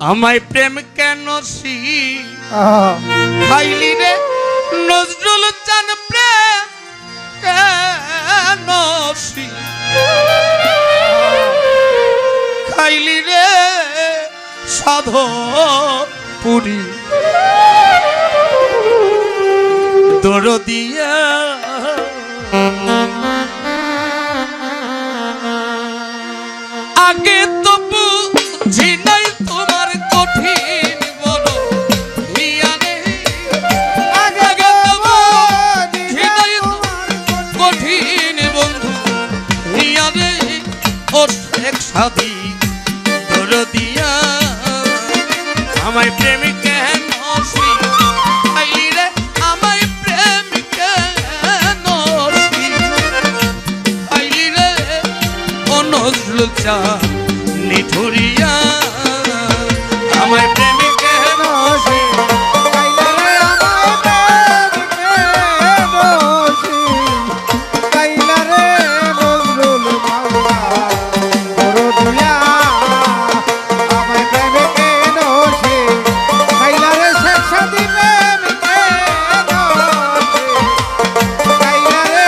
আমায় প্রেম কেন খাইলি রে নজরুল চান প্রেম কেন খাইলি রে সাধো পুরি দরদিয়া আগে তো বুঝি নাই তোমার কঠিন বড় হিয়ানে আগে তো বুঝি নাই কঠিন বন্ধু হিয়ানে ও শেখ সাদি দরদিয়া আমায় প্রেমিক কেন খাইলি রে আমায় প্রেমিক কেন খাইলি রে ও নজরুল চান নিঠুরিয়া আমায় প্রেমিক কেন খাইলা রে নজরুল মাওলা দরদিয়া আমায় প্রেমিক কেন খাইলা রে শেখ সাদি প্রেমিক কেন খাইলা রে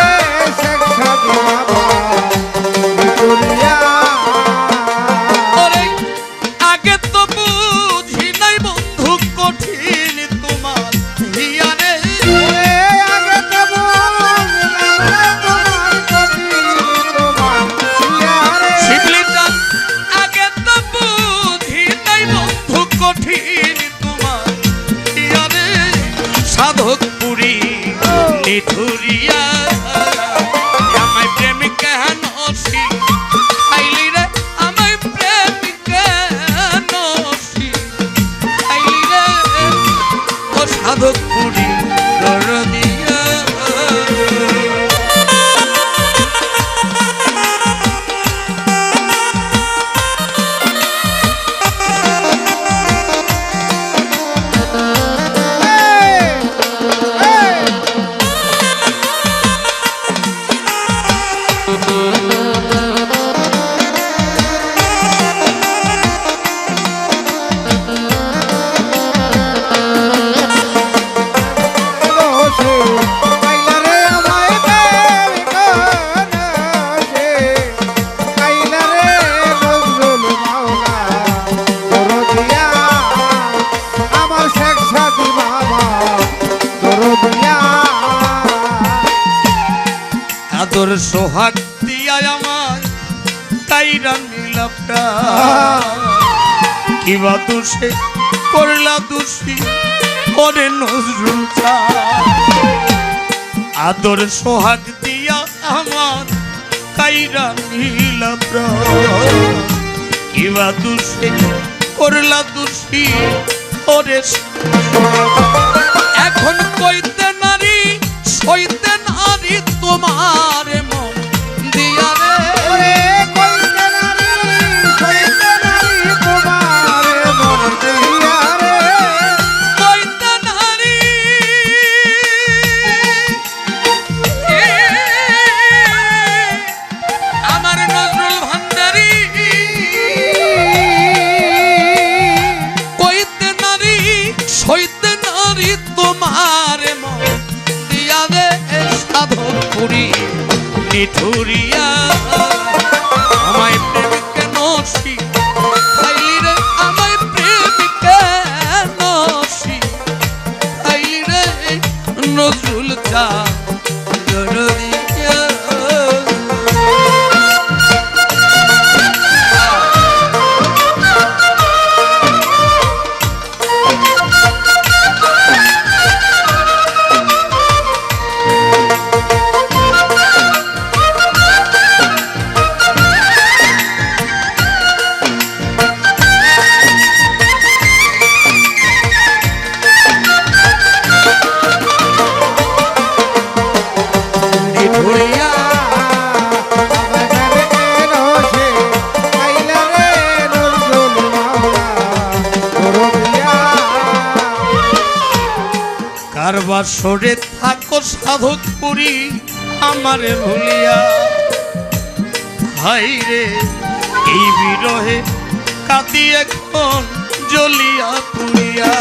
শেখ সাদি বাবা দরদিয়া আগে তো বুঝি নাই বন্ধু কঠিন তোমার হিয়ানে আগে তো তোমার শিবলিটা আগে তো বুঝি নাই বন্ধু কঠিন তোমার হিয়ানে সাধক পুরী নিঠুরিয়া আমায় প্রেমিক কেন খাইলি রে আমায় প্রেমিক কেন খাইলি রে ও সাধক পুরী দরদিয়া আদর সোহাগ দিয়া আমায় তাইরা নীলাপটা কিবা দোষে করলা দোষী ওরে নজরুল চান আদর সোহাগ দিয়া আমার তাইরা নীলাপটা কিবা দোষে করলা দোষী ওরে এখন কইতে নারী সইতে নারী তোমার মন দিয়া রে কইতে নারী তোমার মন দিয়া রে কইতে নারী আমার নজরুল ভান্ডারী কইতে নারী সইতে নারী তোমার মন দিয়া রে সাধক পুরী নিঠুরিয়া আমায় প্রেমিক কেন খাইলি রে আমায় প্রেমিক কেন খাইলি রে নজরুল চান দরদিয়া কারবার সরে থাকো সাধক পুরী আমারে ভুলিয়া হাই রে এই বিরহে কাঁদি এখন জ্বলিয়া পুড়িয়া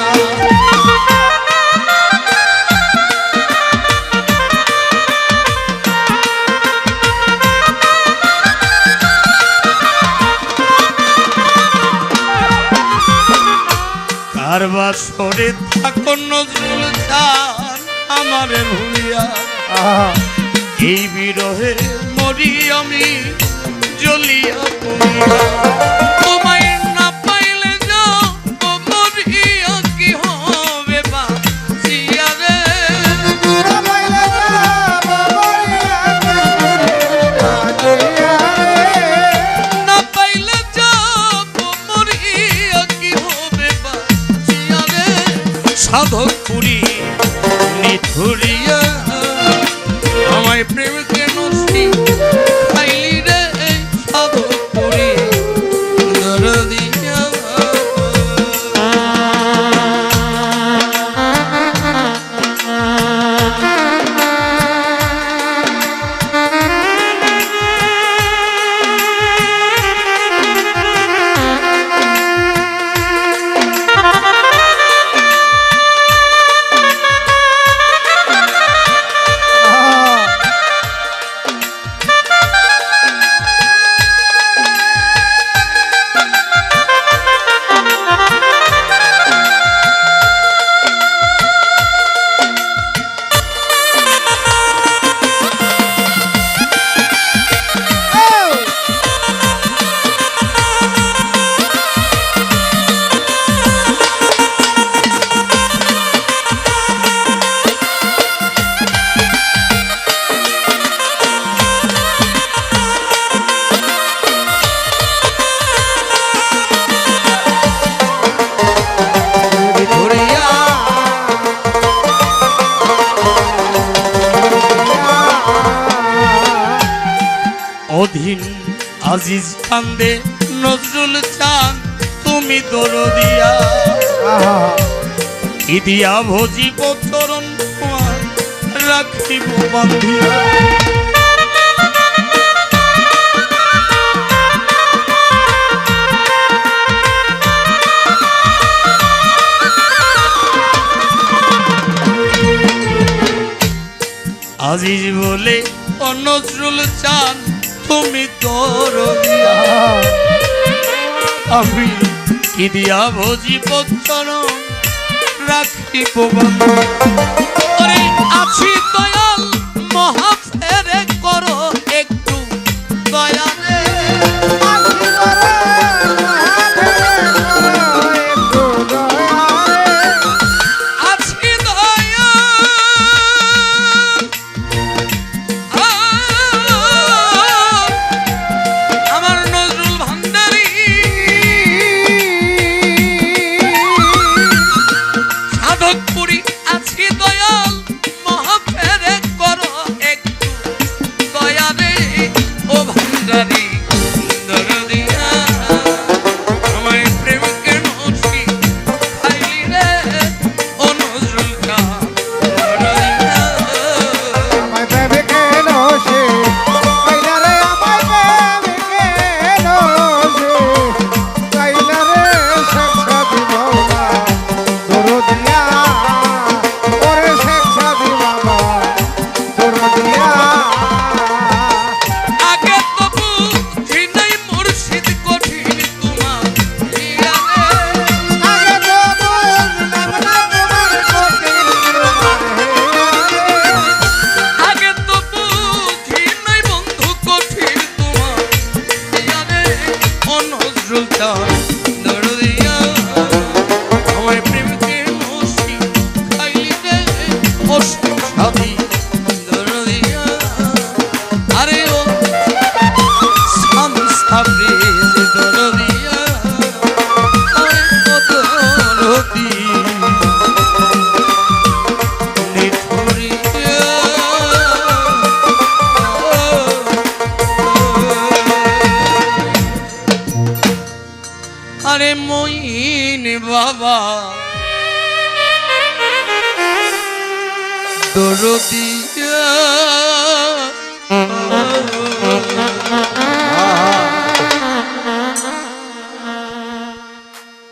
কার বাসরে থাকো নজরুল চান আমারে ভুলিয়া এই বিরহে মরি আমি জ্বলিয়া পুড়িয়া তোমায় না পাইলে যাও মরিয়া কি হবে বাঁচিয়া রে না পাইলে যাও মরিয়া কি হবে বাঁচিয়া রে সাধক পুরী নিথুরিয়া আমায় প্রেম কেন খাইলি রে সাধক পুরী দরদিয়া অধীন আজিজ কান্দে নজরুল চান তুমি দরদিয়া কি দিয়া ভজিব চরণ তোমার রাখিব বান্ধিয়া আজিজ বলে ও নজরুল চান তুমি দরদিয়া আমি কি দিয়া ভজিব চরণ রাখিব বান্ধিয়া আছি দয়াল মহাফেরে করো একটু দয়া রে আছি দয়া আমার নজরুল ভান্ডারী সাধক পুরী আছি দয়াল মহাফেরে করো একটু দয়া রে ও ভান্ডারী দরদিয়া আমায় প্রেম কেন খাইলি রে ও নজরুল চান দরদিয়া আগে তো বুঝি নাই মুর্শিদ কঠিন তোমার হিয়া রে আগে তো বুঝি নাই বন্ধু কঠিন তোমার হিয়া রে ও নজরুল চান দরদিয়া আমায় প্রেম কেন খাইলি রে ও সাধী দরদিয়া আরে ও সাবরেজ দরদিয়া আরে ও দরদি নিঠুরিয়া আরে মইন বাবা দরদিয়া